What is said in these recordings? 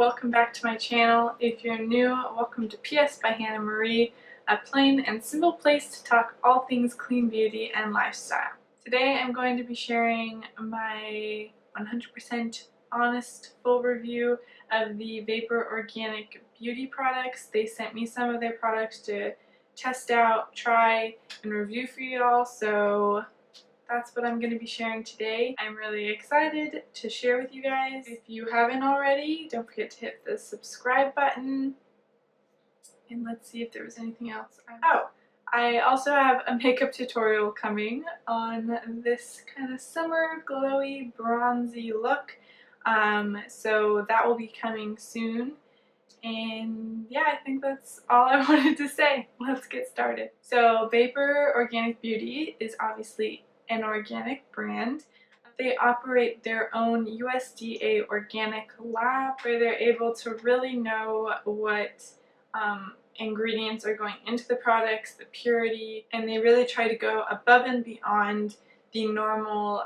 welcome back to my channel. If you're new, welcome to P.s. by HannahMarie, a plain and simple place to talk all things clean beauty and lifestyle. Today I'm going to be sharing my 100% honest full review of the Vapour organic beauty products. They sent me some of their products to test out, try, and review for y'all, so that's what I'm going to be sharing today. I'm really excited to share with you guys. If you haven't already, don't forget to hit the subscribe button. And let's see if there was anything else. I also have a makeup tutorial coming on this kind of summer glowy bronzy look. So that will be coming soon. And yeah, I think that's all I wanted to say. Let's get started. So Vapour Organic Beauty is obviously an organic brand. They operate their own USDA organic lab where they're able to really know what ingredients are going into the products, the purity, and they really try to go above and beyond the normal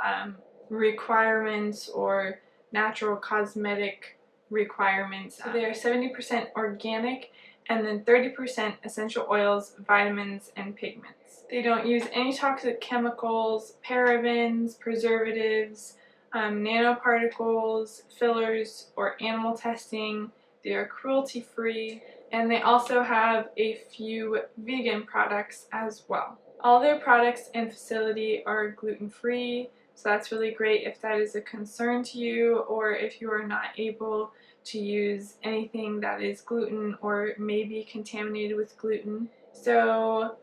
requirements or natural cosmetic requirements. So they are 70% organic and then 30% essential oils, vitamins, and pigments. They don't use any toxic chemicals, parabens, preservatives, nanoparticles, fillers, or animal testing. They are cruelty-free, and they also have a few vegan products as well. All their products and facility are gluten-free, so that's really great if that is a concern to you, or if you are not able to use anything that is gluten or may be contaminated with gluten. So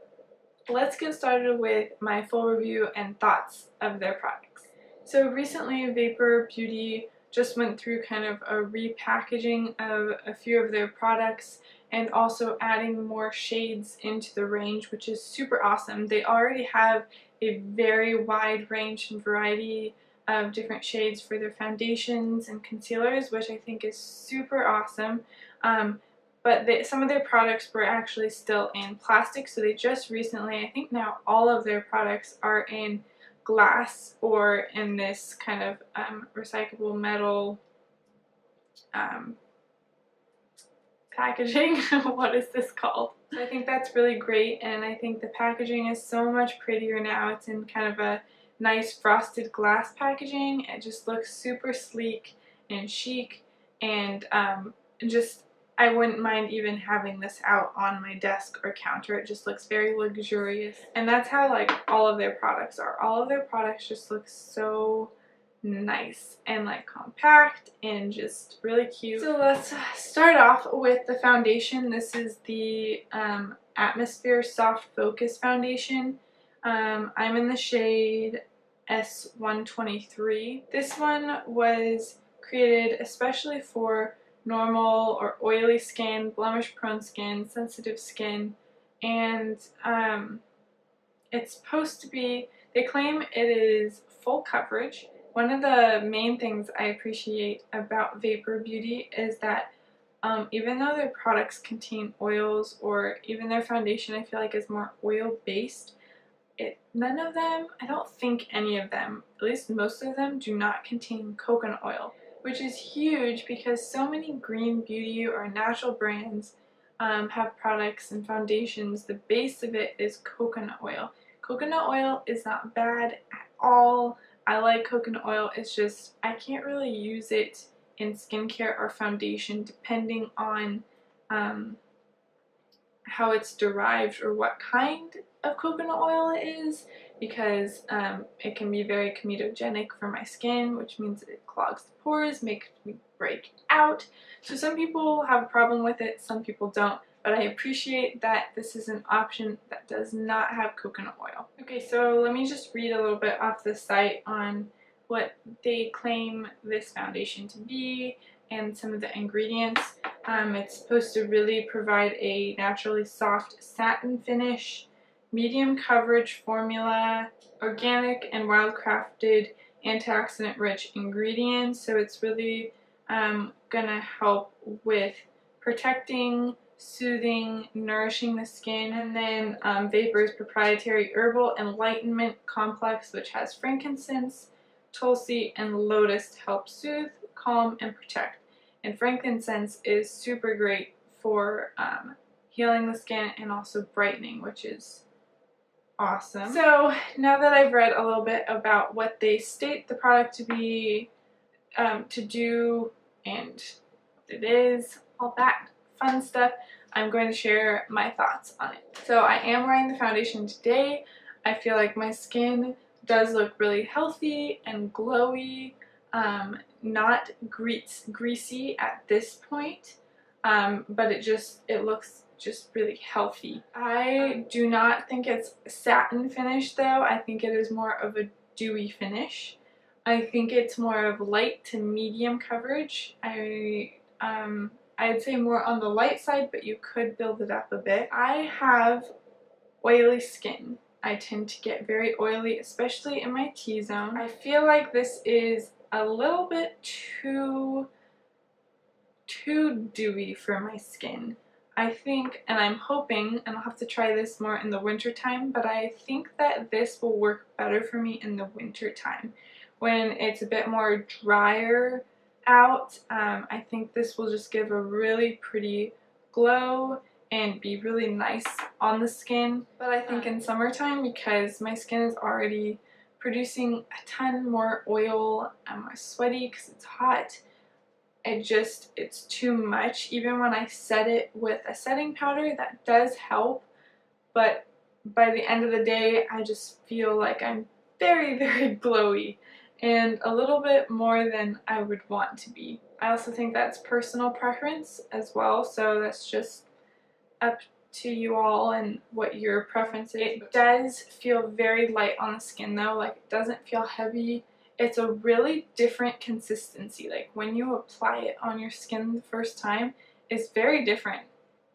let's get started with my full review and thoughts of their products. So recently Vapour Beauty just went through kind of a repackaging of a few of their products and also adding more shades into the range, which is super awesome. They already have a very wide range and variety of different shades for their foundations and concealers, which I think is super awesome. But some of their products were actually still in plastic, so they just recently, I think now all of their products are in glass or in this kind of recyclable metal packaging. What is this called? So I think that's really great, and I think the packaging is so much prettier now. It's in kind of a nice frosted glass packaging. It just looks super sleek and chic, and I wouldn't mind even having this out on my desk or counter. It just looks very luxurious, and that's how like all of their products are. All of their products just look so nice and like compact and just really cute. So let's start off with the foundation. This is the Atmosphere Soft Focus Foundation. I'm in the shade S123. This one was created especially for normal or oily skin, blemish prone skin, sensitive skin, and it's supposed to be, they claim it is full coverage. One of the main things I appreciate about Vapour Beauty is that even though their products contain oils, or even their foundation I feel like is more oil based, none of them, I don't think any of them, at least most of them, do not contain coconut oil, which is huge because so many green beauty or natural brands have products and foundations. The base of it is coconut oil. Coconut oil is not bad at all. I like coconut oil, it's just I can't really use it in skincare or foundation depending on how it's derived or what kind of coconut oil it is, because it can be very comedogenic for my skin, which means that it clogs the pores, makes me break out. So some people have a problem with it, some people don't, but I appreciate that this is an option that does not have coconut oil. Okay, so let me just read a little bit off the site on what they claim this foundation to be and some of the ingredients. It's supposed to really provide a naturally soft satin finish, medium coverage formula, organic and wildcrafted antioxidant rich ingredients, so it's really gonna help with protecting, soothing, nourishing the skin. And then Vapour's proprietary herbal enlightenment complex, which has frankincense, tulsi, and lotus to help soothe, calm, and protect. and frankincense is super great for healing the skin and also brightening, which is awesome. So now that I've read a little bit about what they state the product to be, to do, and what it is, all that fun stuff, I'm going to share my thoughts on it. So I am wearing the foundation today. I feel like my skin does look really healthy and glowy, not greasy at this point, but it looks just really healthy. I do not think it's satin finish though. I think it is more of a dewy finish. I think it's more of light to medium coverage. I'd say more on the light side, but you could build it up a bit. I have oily skin. I tend to get very oily, especially in my T-zone. I feel like this is a little bit too dewy for my skin. I think, and I'm hoping, and I'll have to try this more in the winter time, but I think that this will work better for me in the winter time. When it's a bit more drier out, I think this will just give a really pretty glow and be really nice on the skin. But I think in summertime, because my skin is already producing a ton more oil, I'm more sweaty because it's hot, it's too much. Even when I set it with a setting powder, that does help, but by the end of the day, I just feel like I'm very, very glowy and a little bit more than I would want to be. I also think that's personal preference as well, so that's just up to you all and what your preference is. It does feel very light on the skin though, like it doesn't feel heavy. It's a really different consistency. Like when you apply it on your skin the first time, it's very different,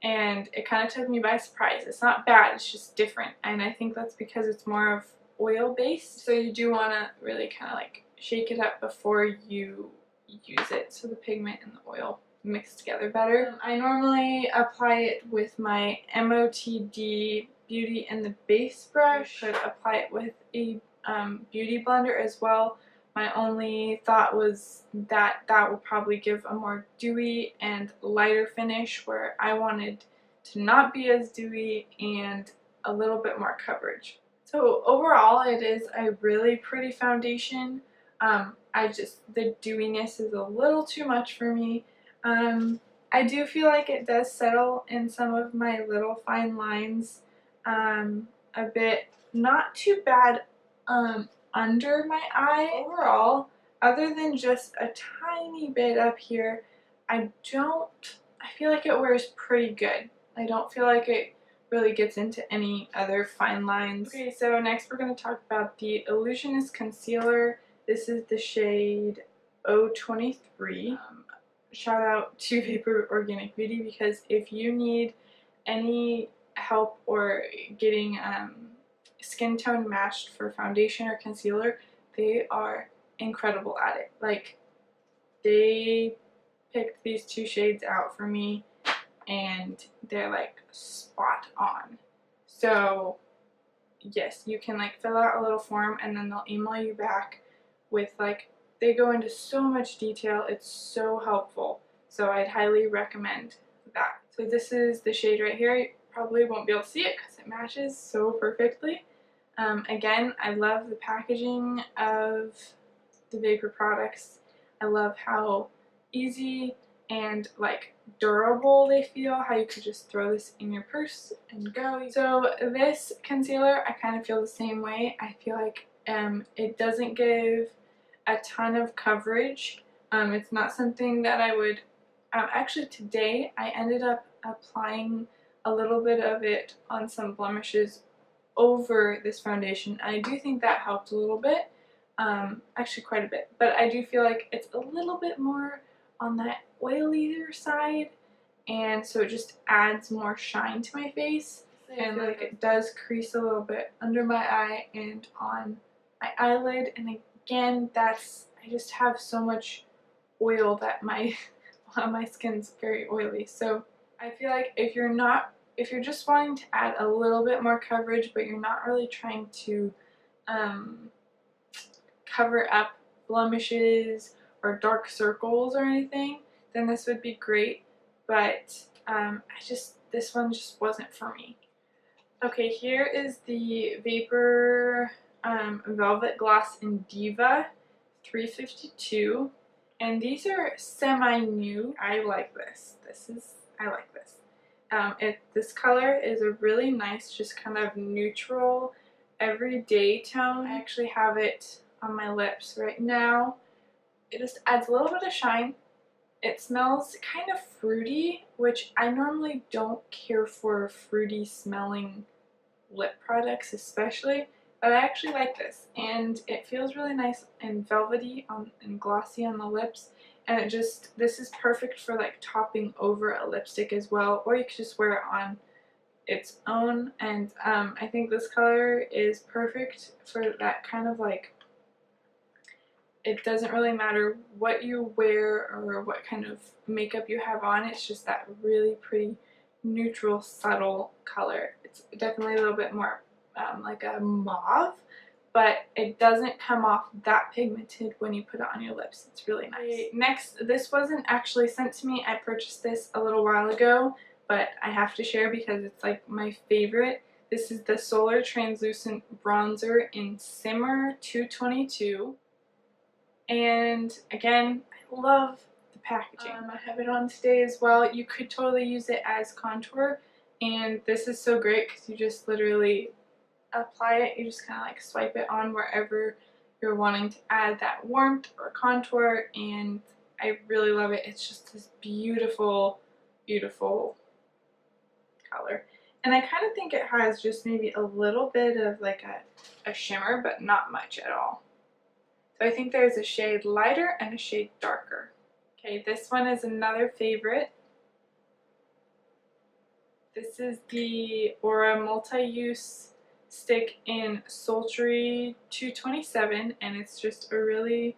and it kind of took me by surprise. It's not bad, it's just different, and I think that's because it's more of oil based, so you do want to really kind of like shake it up before you use it so the pigment and the oil mix together better. I normally apply it with my MOTD Beauty and the Base brush. You could apply it with a beauty blender as well. My only thought was that that will probably give a more dewy and lighter finish, where I wanted to not be as dewy and a little bit more coverage. So overall, it is a really pretty foundation. The dewiness is a little too much for me. I do feel like it does settle in some of my little fine lines a bit. Not too bad under my eye. Overall, other than just a tiny bit up here, I feel like it wears pretty good. I don't feel like it really gets into any other fine lines. Okay, so next we're going to talk about the Illusionist Concealer. This is the shade 023. Shout out to Vapour Organic Beauty, because if you need any help or getting skin tone matched for foundation or concealer, they are incredible at it. Like, they picked these two shades out for me and they're like spot on. So yes, you can like fill out a little form and then they'll email you back with like, they go into so much detail. It's so helpful. So I'd highly recommend that. So this is the shade right here. You probably won't be able to see it because it matches so perfectly. Again, I love the packaging of the Vapour products. I love how easy and like durable they feel, how you could just throw this in your purse and go. So this concealer, I kind of feel the same way. I feel like it doesn't give a ton of coverage. It's not something that I would actually today I ended up applying a little bit of it on some blemishes over this foundation. I do think that helped a little bit, actually quite a bit, but I do feel like it's a little bit more on that oilier side, and so it just adds more shine to my face, and like it does crease a little bit under my eye and on my eyelid. And again, I just have so much oil that my skin's very oily, so I feel like if you're just wanting to add a little bit more coverage, but you're not really trying to cover up blemishes or dark circles or anything, then this would be great, but this one just wasn't for me. Okay, here is the Vapour Velvet Gloss in Diva 352, and these are semi-new. I like this. I like this. This color is a really nice, just kind of neutral, everyday tone. I actually have it on my lips right now. It just adds a little bit of shine. It smells kind of fruity, which I normally don't care for fruity smelling lip products especially, but I actually like this, and it feels really nice and velvety and glossy on the lips, and this is perfect for like topping over a lipstick as well, or you could just wear it on its own. And I think this color is perfect for that kind of like, it doesn't really matter what you wear or what kind of makeup you have on, it's just that really pretty neutral, subtle color. It's definitely a little bit more like a mauve, but it doesn't come off that pigmented when you put it on your lips. It's really nice. Next, this wasn't actually sent to me. I purchased this a little while ago, but I have to share because it's like my favorite. This is the Solar Translucent Bronzer in Simmer 222. And again, I love the packaging. I have it on today as well. You could totally use it as contour, and this is so great because you just literally apply it. You just kind of like swipe it on wherever you're wanting to add that warmth or contour, and I really love it. It's just this beautiful, beautiful color. And I kind of think it has just maybe a little bit of like a shimmer, but not much at all. So I think there's a shade lighter and a shade darker. Okay, this one is another favorite. This is the Aura Multi-Use Stick in Sultry 227, and it's just a really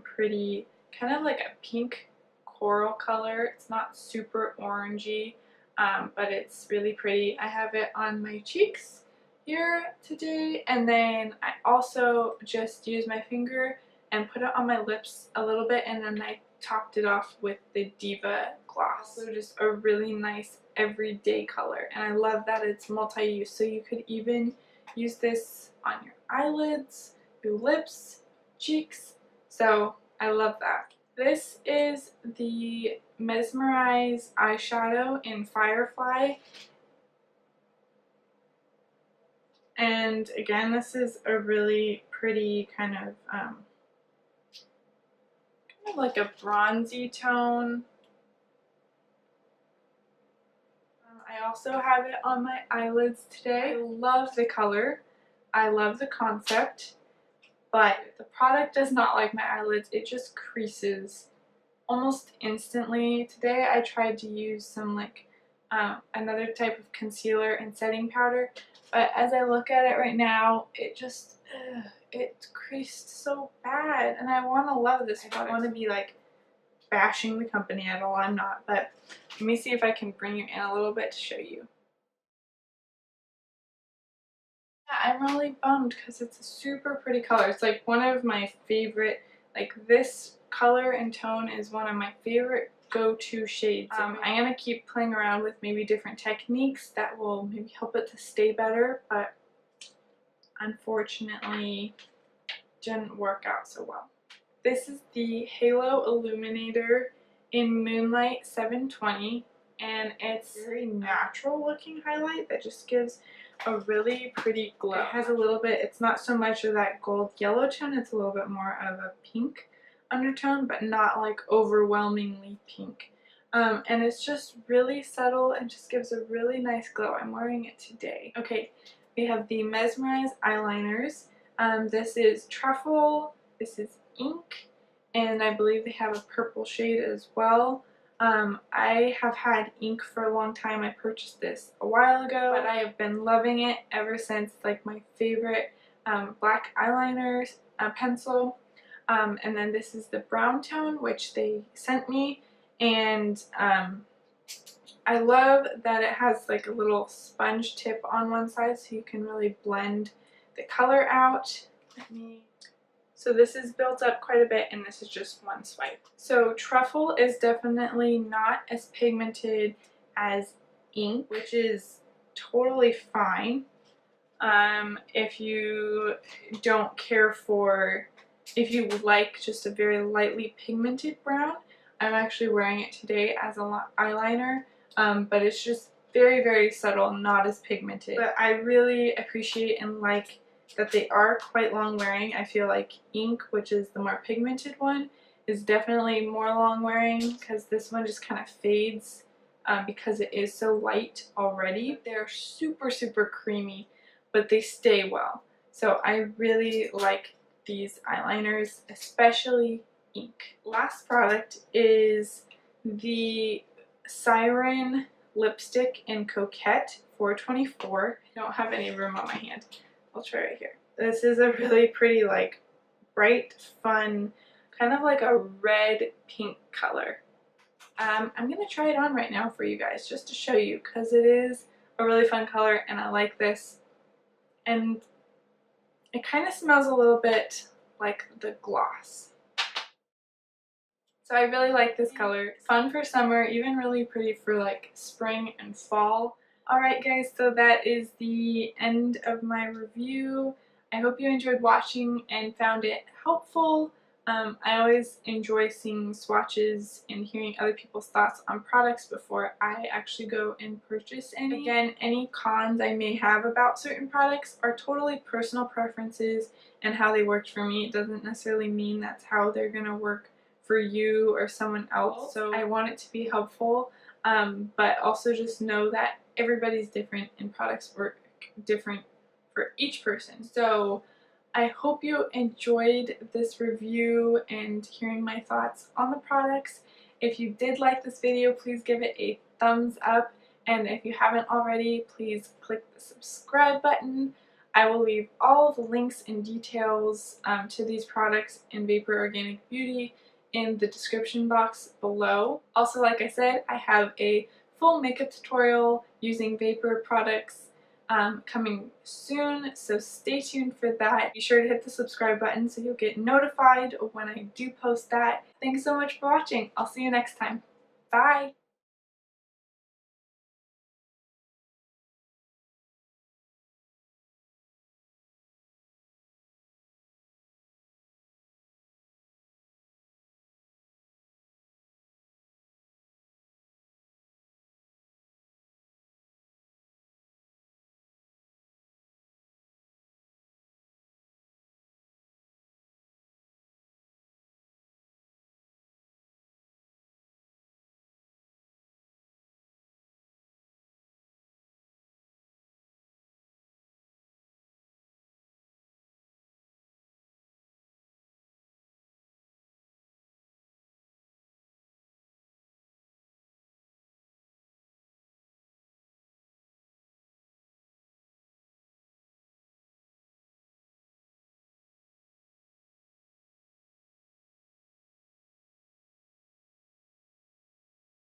pretty, kind of like a pink coral color. It's not super orangey, but it's really pretty. I have it on my cheeks here today, and then I also just used my finger and put it on my lips a little bit, and then I topped it off with the Diva gloss. So just a really nice everyday color, and I love that it's multi-use, so you could even use this on your eyelids, your lips, cheeks, so I love that. This is the Mesmerize eyeshadow in Firefly, and again, this is a really pretty kind of like a bronzy tone. I also have it on my eyelids today. I love the color, I love the concept, but the product does not like my eyelids. It just creases almost instantly. Today I tried to use some like another type of concealer and setting powder, but as I look at it right now, it just it creased so bad, and I want to love this product. I don't want to be like bashing the company at all, I'm not, but let me see if I can bring you in a little bit to show you. Yeah, I'm really bummed because it's a super pretty color. It's like one of my favorite, like this color and tone is one of my favorite go-to shades. I'm going to keep playing around with maybe different techniques that will maybe help it to stay better, but unfortunately didn't work out so well. This is the Halo Illuminator in Moonlight 720, and it's a very natural looking highlight that just gives a really pretty glow. It has a little bit, it's not so much of that gold yellow tone, it's a little bit more of a pink undertone, but not like overwhelmingly pink. And it's just really subtle and just gives a really nice glow. I'm wearing it today. Okay, we have the Mesmerize eyeliners. This is Truffle, this is Ink, and I believe they have a purple shade as well. I have had ink for a long time. I purchased this a while ago, but I have been loving it ever since. It's like my favorite black eyeliner pencil. And then this is the brown tone, which they sent me, and I love that it has like a little sponge tip on one side so you can really blend the color out. So So this is built up quite a bit, and this is just one swipe. So truffle is definitely not as pigmented as ink, which is totally fine. If you don't care for, if you like just a very lightly pigmented brown, I'm actually wearing it today as an eyeliner, but it's just very, very subtle, not as pigmented. But I really appreciate and like that they are quite long wearing. I feel like ink, which is the more pigmented one, is definitely more long wearing because this one just kind of fades because it is so light already. They're super, super creamy, but they stay well. So I really like these eyeliners, especially ink. Last product is the Siren lipstick in Coquette 424. I don't have any room on my hand. I'll try right here. This is a really pretty, like, bright, fun, kind of like a red pink color. I'm going to try it on right now for you guys just to show you because it is a really fun color and I like this. And it kind of smells a little bit like the gloss. So I really like this color. Fun for summer, even really pretty for like spring and fall. Alright guys, so that is the end of my review. I hope you enjoyed watching and found it helpful. I always enjoy seeing swatches and hearing other people's thoughts on products before I actually go and purchase any. Again, any cons I may have about certain products are totally personal preferences and how they worked for me. It doesn't necessarily mean that's how they're going to work for you or someone else. So I want it to be helpful, but also just know that everybody's different and products work different for each person. So I hope you enjoyed this review and hearing my thoughts on the products. If you did like this video, please give it a thumbs up, and if you haven't already, please click the subscribe button. I will leave all the links and details to these products in Vapour Organic Beauty in the description box below. Also, like I said, I have a full makeup tutorial using Vapour products coming soon, so stay tuned for that. Be sure to hit the subscribe button so you'll get notified when I do post that. Thanks so much for watching. I'll see you next time. Bye!